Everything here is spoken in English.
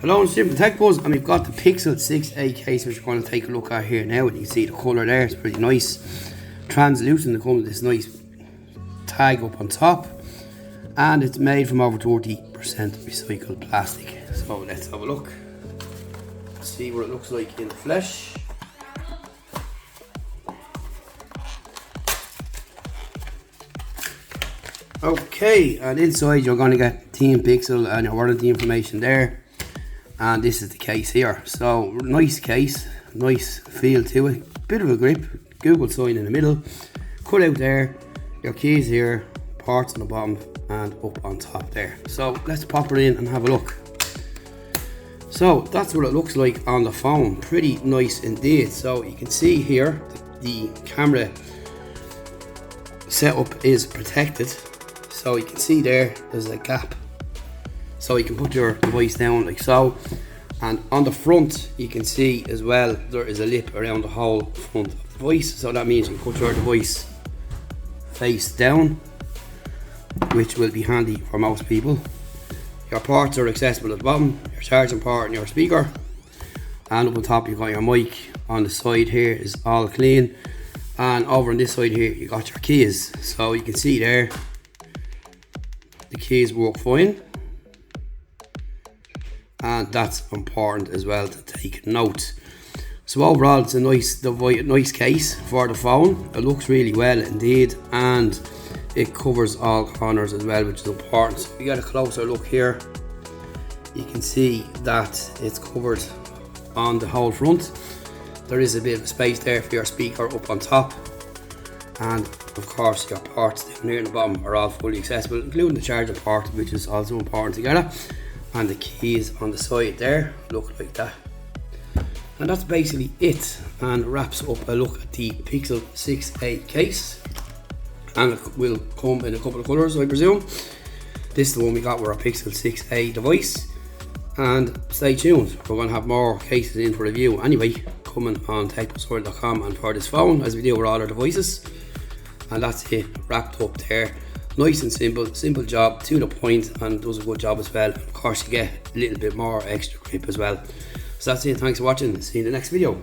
Hello and Simple Tech Buzz, and we've got the Pixel 6a case which we're going to take a look at here now. And you can see the colour there, it's pretty nice. Translucent, it comes with this nice tag up on top. And it's made from over 30% recycled plastic. So let's have a look. See what it looks like in the flesh. Okay, and inside you're going to get Team Pixel and your warranty information there. And this is the case here. So nice case, nice feel to it, bit of a grip, Google sign in the middle, cut out there, your keys here, parts on the bottom and up on top there. So let's pop it in and have a look. So that's what it looks like on the phone, pretty nice indeed. So you can see here the camera setup is protected. So you can see there's a gap. So you can put your device down like so, and on the front you can see as well there is a lip around the whole front of the device. So that means you can put your device face down, which will be handy for most people. Your ports are accessible at the bottom, your charging port and your speaker, and up on top you've got your mic. On the side here is all clean, and over on this side here you got your keys. So you can see there the keys work fine. And that's important as well to take note. So overall it's a nice case for the phone. It looks really well indeed, and it covers all corners as well, which is important. So if you get a closer look here, you can see that it's covered on the whole front. There is a bit of space there for your speaker up on top, and of course your ports down here in the bottom are all fully accessible, including the charger port, which is also important to get. And the keys on the side there look like that. And that's basically it, and wraps up a look at the Pixel 6a case. And it will come in a couple of colours, I presume. This is the one we got with our Pixel 6a device. And stay tuned, we're going to have more cases in for review anyway, coming on techbuzzworld.com and for this phone, as we do with all our devices. And that's it, wrapped up there. Nice and simple job, to the point, and does a good job as well. Of course you get a little bit more extra grip as well. So that's it, thanks for watching, see you in the next video.